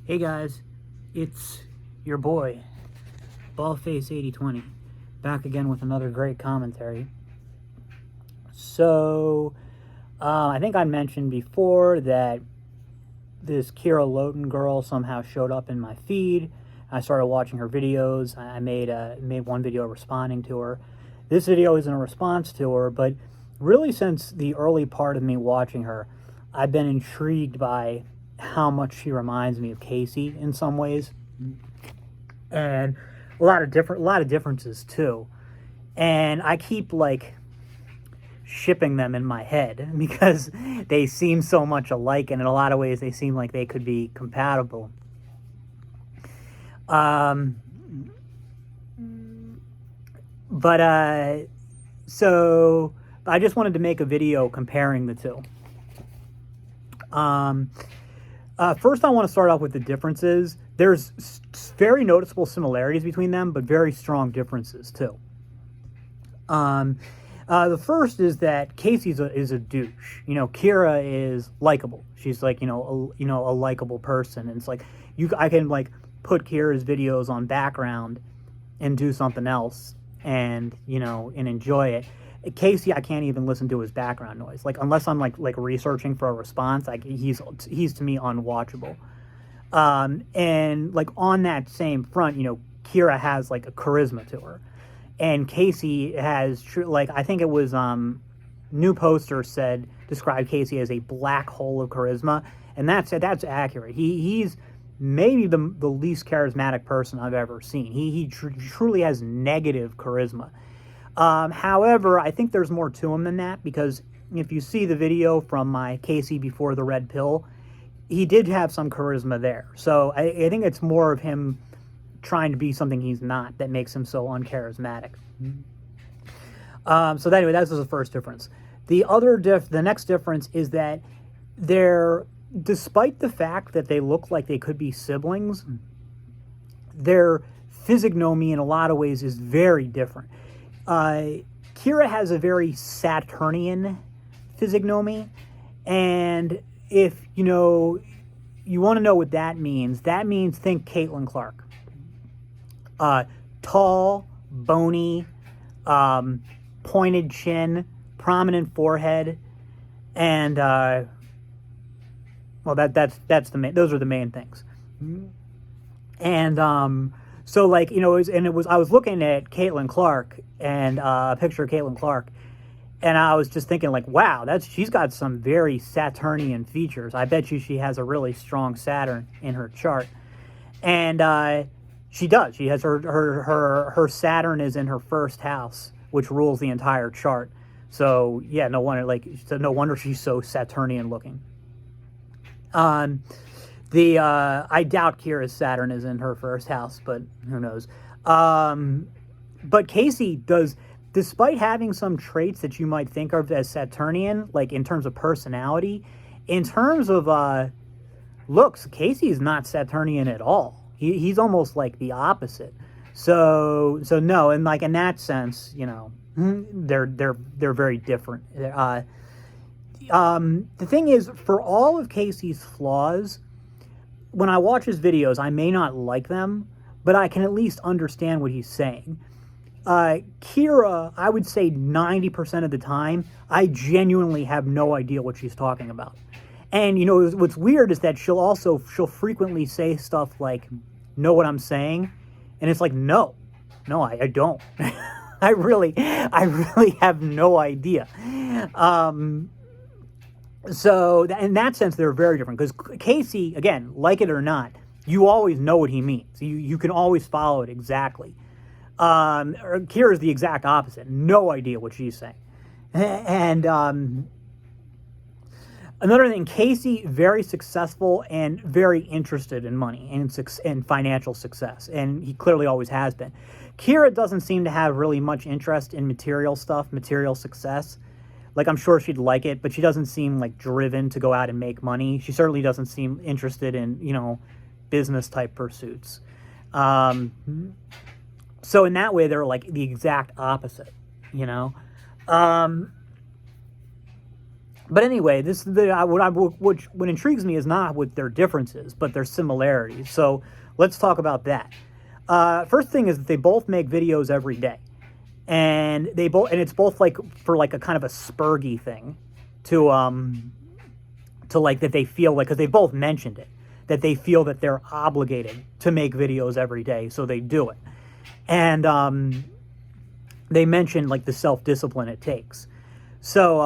Hey guys, it's your boy, Ballface8020, back again with another great commentary. So, I think I mentioned before that this Kiera Lhotan girl somehow showed up in my feed. I started watching her videos. I made one video responding to her. This video isn't a response to her, but really since the early part of me watching her, I've been intrigued by how much she reminds me of Casey in some ways, and a lot of differences too. And I keep like shipping them in my head because they seem so much alike, and in a lot of ways they seem like they could be compatible. So I just wanted to make a video comparing the two. First, I want to start off with the differences. There's very noticeable similarities between them, but very strong differences too. The first is that Casey is a douche. You know, Kiera is likable. She's like, a likable person. And it's like, I can like put Kiera's videos on background and do something else and, and enjoy it. Casey, I can't even listen to his background noise. Like, unless I'm like researching for a response, like he's to me unwatchable. And like on that same front, Kiera has like a charisma to her. And Casey has, I think it was New Poster described Casey as a black hole of charisma, and that's accurate. He's maybe the least charismatic person I've ever seen. He truly has negative charisma. However, I think there's more to him than that, because if you see the video from my Casey before the red pill, he did have some charisma there. So I think it's more of him trying to be something he's not that makes him so uncharismatic. So anyway, that's the first difference. The next difference is that despite the fact that they look like they could be siblings, their physiognomy in a lot of ways is very different. Kiera has a very Saturnian physiognomy, and if you want to know what that means think Caitlin Clark. Tall, bony, pointed chin, prominent forehead, and those are the main things. And so like I was looking at Caitlin Clark and a picture of Caitlin Clark, and I was just thinking like, wow, she's got some very Saturnian features. I bet you she has a really strong Saturn in her chart, and she does. She has her Saturn is in her first house, which rules the entire chart. So yeah, no wonder she's so Saturnian looking. I doubt Kiera's Saturn is in her first house, but who knows? But Casey does, despite having some traits that you might think of as Saturnian, like in terms of personality, in terms of looks, Casey is not Saturnian at all. He's almost like the opposite. So no, and like in that sense, they're very different. The thing is, for all of Casey's flaws, when I watch his videos, I may not like them, but I can at least understand what he's saying. Kiera, I would say 90% of the time, I genuinely have no idea what she's talking about. And, what's weird is that she'll frequently say stuff like, know what I'm saying? And it's like, no, I don't. I really have no idea. So in that sense, they're very different, because Casey, again, like it or not, you always know what he means. You can always follow it exactly. Kiera's the exact opposite. No idea what she's saying. And another thing, Casey, very successful and very interested in money and financial success, and he clearly always has been. Kiera doesn't seem to have really much interest in material stuff, material success. Like, I'm sure she'd like it, but she doesn't seem like driven to go out and make money. She certainly doesn't seem interested in, business type pursuits. So in that way, they're like the exact opposite, But anyway, this what intrigues me is not what their differences, but their similarities. So let's talk about that. First thing is that they both make videos every day, and it's both like for like a kind of a spurgy thing, to like that they feel like, because they both mentioned it, that they feel that they're obligated to make videos every day, so they do it. And they mentioned like the self-discipline it takes. So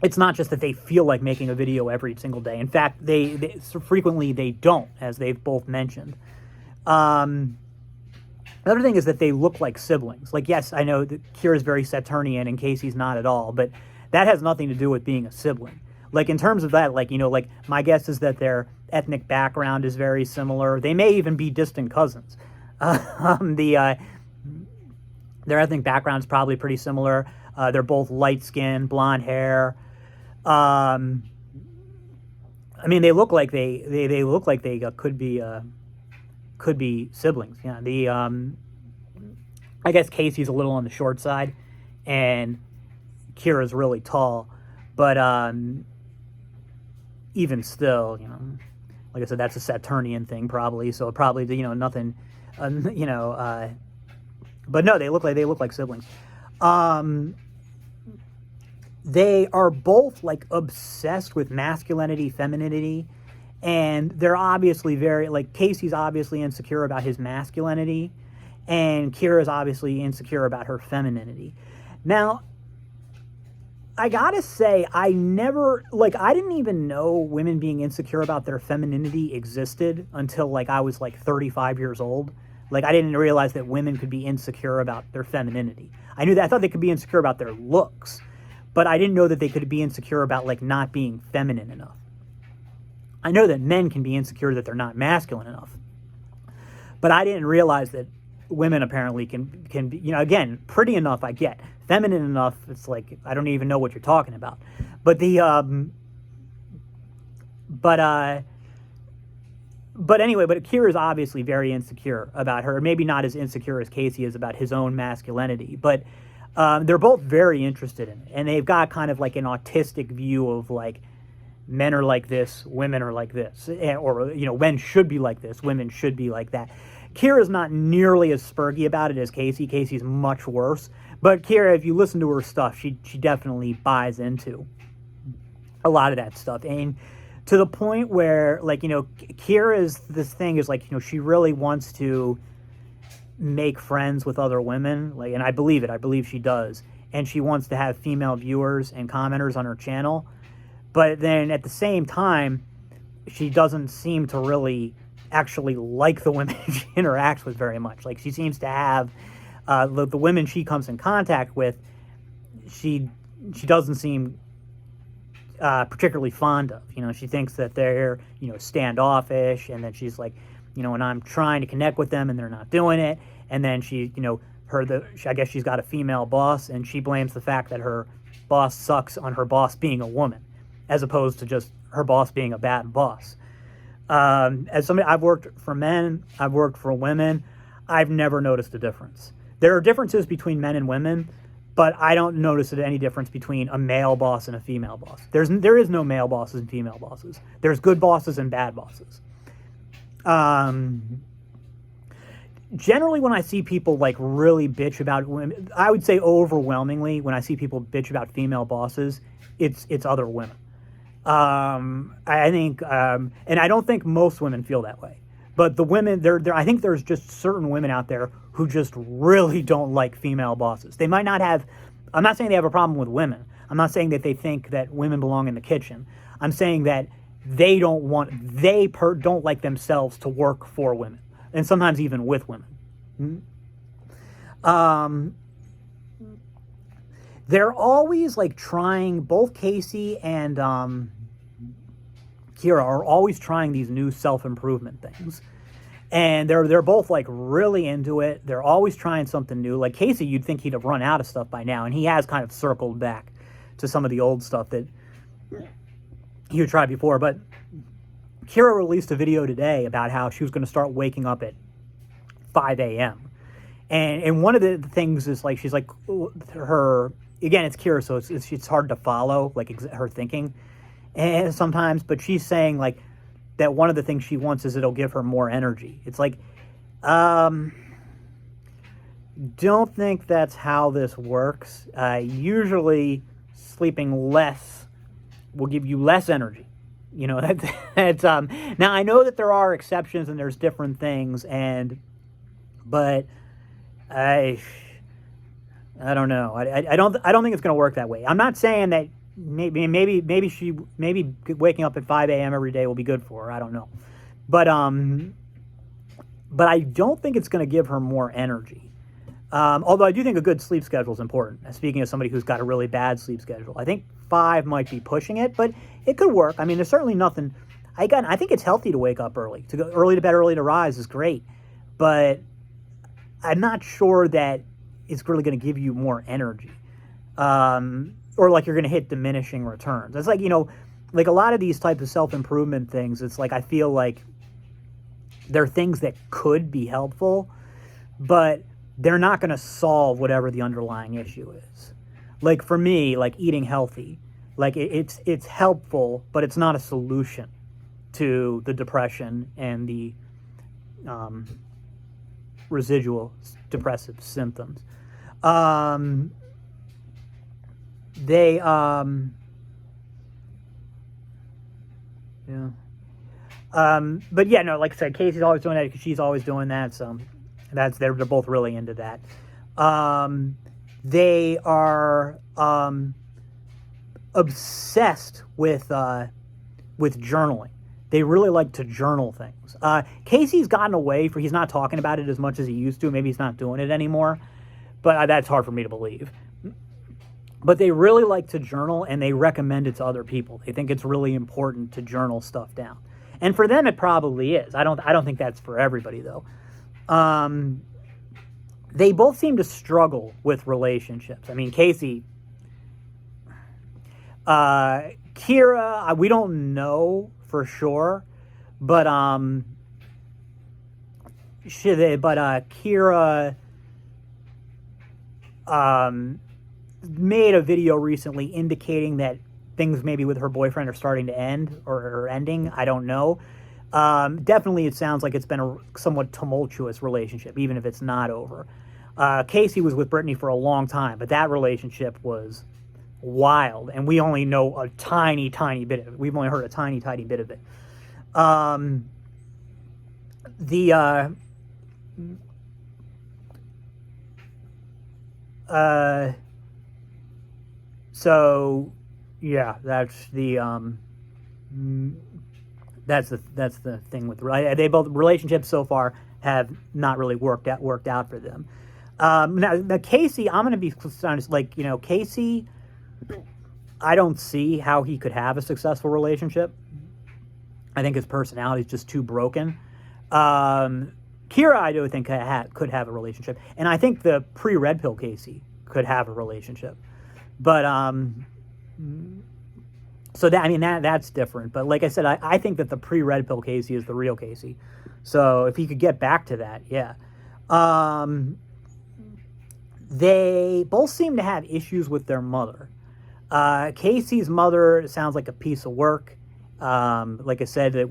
it's not just that they feel like making a video every single day. In fact, they so frequently they don't, as they've both mentioned. Another thing is that they look like siblings. Like, yes, I know that Kiera's very Saturnian and Casey's not at all, but that has nothing to do with being a sibling. Like, in terms of that, like, like, my guess is that their ethnic background is very similar. They may even be distant cousins. Their ethnic background is probably pretty similar. They're both light-skinned, blonde hair. I mean, they look like they look like they could be siblings. Yeah. I guess Casey's a little on the short side, and Kiera's really tall, but even still, like I said, that's a Saturnian thing probably. So probably, nothing, but no, they look like siblings. They are both like obsessed with masculinity, femininity, and they're obviously very, like, Casey's obviously insecure about his masculinity, and Kiera's obviously insecure about her femininity. Now, I gotta say, I didn't even know women being insecure about their femininity existed until, like, I was, like, 35 years old. Like, I didn't realize that women could be insecure about their femininity. I thought they could be insecure about their looks, but I didn't know that they could be insecure about, like, not being feminine enough. I know that men can be insecure that they're not masculine enough, but I didn't realize that women apparently can be, again, pretty enough I get. Feminine enough, it's like, I don't even know what you're talking about. But anyway, Kiera's obviously very insecure about her. Maybe not as insecure as Casey is about his own masculinity, but they're both very interested in it. And they've got kind of like an autistic view of, like, men are like this, women are like this, or, men should be like this, women should be like that. Kiera's not nearly as spurgy about it as Casey. Casey's much worse. But Kiera, if you listen to her stuff, she definitely buys into a lot of that stuff. And to the point where, like, Kiera's, this thing is like, she really wants to make friends with other women. Like, and I believe it. I believe she does. And she wants to have female viewers and commenters on her channel. But then at the same time, she doesn't seem to really actually like the women she interacts with very much. Like, she seems to have the women she comes in contact with, she doesn't seem particularly fond of. She thinks that they're, standoffish, and then she's like, and I'm trying to connect with them and they're not doing it. And then she, I guess she's got a female boss, and she blames the fact that her boss sucks on her boss being a woman, as opposed to just her boss being a bad boss. As somebody, I've worked for men, I've worked for women, I've never noticed a difference. There are differences between men and women, but I don't notice any difference between a male boss and a female boss. There is no male bosses and female bosses. There's good bosses and bad bosses. Generally, when I see people, like, really bitch about women, I would say overwhelmingly, when I see people bitch about female bosses, it's other women. I think, and I don't think most women feel that way, but the women, I think there's just certain women out there who just really don't like female bosses. They might not have, I'm not saying they have a problem with women. I'm not saying that they think that women belong in the kitchen. I'm saying that they don't like themselves to work for women, and sometimes even with women. They're always, like, trying, both Casey and Kiera are always trying these new self-improvement things. And they're both, like, really into it. They're always trying something new. Like, Casey, you'd think he'd have run out of stuff by now, and he has kind of circled back to some of the old stuff that he would try before. But Kiera released a video today about how she was going to start waking up at 5 a.m. And one of the things is, like, she's like, her again, it's Kiera, so it's hard to follow like her thinking, and sometimes. But she's saying like that one of the things she wants is it'll give her more energy. It's like, don't think that's how this works. Usually, sleeping less will give you less energy. You know, that's now I know that there are exceptions and there's different things, but I don't know. I don't think it's going to work that way. I'm not saying that maybe waking up at 5 a.m. every day will be good for her. I don't know, but I don't think it's going to give her more energy. Although I do think a good sleep schedule is important. Speaking of somebody who's got a really bad sleep schedule, I think 5 might be pushing it, but it could work. I mean, there's certainly nothing. I think it's healthy to wake up early. To go early to bed, early to rise is great, but I'm not sure that it's really going to give you more energy, or like you're going to hit diminishing returns. It's like, like a lot of these types of self-improvement things. It's like I feel like they're things that could be helpful, but they're not going to solve whatever the underlying issue is. Like for me, like eating healthy, like it's helpful, but it's not a solution to the depression and the residual depressive symptoms. But yeah, no, like I said, Casey's always doing that because she's always doing that. So they're both really into that. They are obsessed with journaling. They really like to journal things. Casey's gotten away he's not talking about it as much as he used to. Maybe he's not doing it anymore, but that's hard for me to believe. But they really like to journal, and they recommend it to other people. They think it's really important to journal stuff down. And for them, it probably is. I don't think that's for everybody, though. They both seem to struggle with relationships. I mean, Casey, Kiera, we don't know for sure, but Kiera made a video recently indicating that things maybe with her boyfriend are starting to end or ending. I don't know. Definitely, it sounds like it's been a somewhat tumultuous relationship, even if it's not over. Casey was with Brittany for a long time, but that relationship was wild, and we only know a tiny, tiny bit of it. We've only heard a tiny, tiny bit of it. So yeah, that's the thing with they both relationships so far have not really worked out for them. Now Casey, I'm going to be honest, like, Casey, I don't see how he could have a successful relationship. I think his personality is just too broken. Kiera, I do think could have a relationship, and I think the pre-red pill Casey could have a relationship, but so that's different. But like I said, I think that the pre-red pill Casey is the real Casey. So if he could get back to that, yeah. They both seem to have issues with their mother. Casey's mother sounds like a piece of work. Like I said,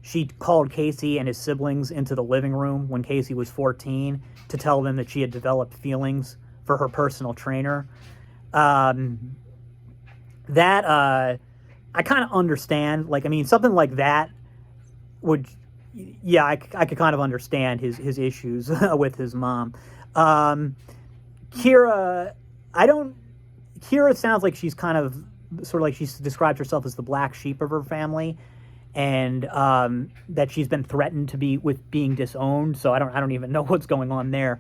she called Casey and his siblings into the living room when Casey was 14 to tell them that she had developed feelings for her personal trainer. That I kind of understand. Like, I mean, something like that would, yeah, I could kind of understand his issues with his mom. Kiera, Kiera sounds like she's kind of sort of like she describes herself as the black sheep of her family, and that she's been threatened with being disowned. So I don't even know what's going on there,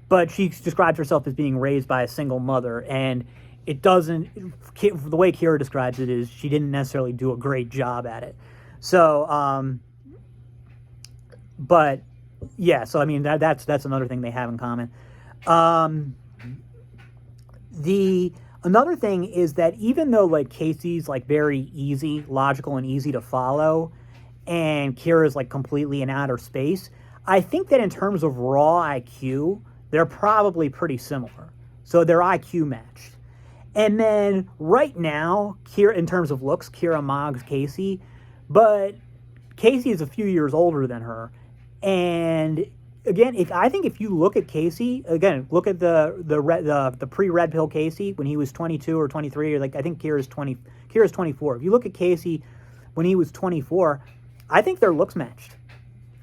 but she describes herself as being raised by a single mother, and it doesn't. The way Kiera describes it is she didn't necessarily do a great job at it. So, but yeah. So I mean that's another thing they have in common. Another thing is that even though like Casey's like very easy, logical, and easy to follow, and Kiera's like completely in outer space, I think that in terms of raw IQ, they're probably pretty similar. So their IQ matched. And then right now, Kiera, in terms of looks, Kiera mogs Casey, but Casey is a few years older than her. And again, if you look at Casey, again, look at the pre-red pill Casey when he was 22 or 23, or like I think Kiera's 24. If you look at Casey when he was 24, I think their looks matched.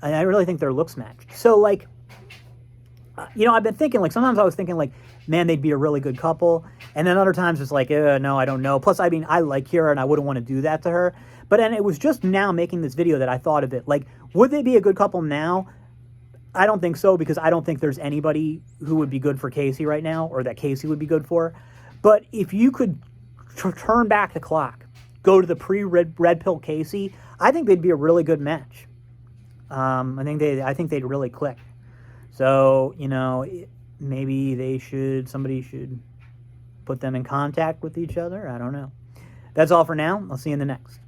I really think their looks matched. So like, I've been thinking, like, sometimes I was thinking, like, man, they'd be a really good couple. And then other times it's like, no, I don't know. Plus, I mean, I like Kiera and I wouldn't want to do that to her. But then it was just now making this video that I thought of it. Like, would they be a good couple now? I don't think so, because I don't think there's anybody who would be good for Casey right now, or that Casey would be good for. But if you could turn back the clock, go to the pre-red pill Casey, I think they'd be a really good match. I think they'd really click. So, maybe somebody should put them in contact with each other. I don't know. That's all for now. I'll see you in the next.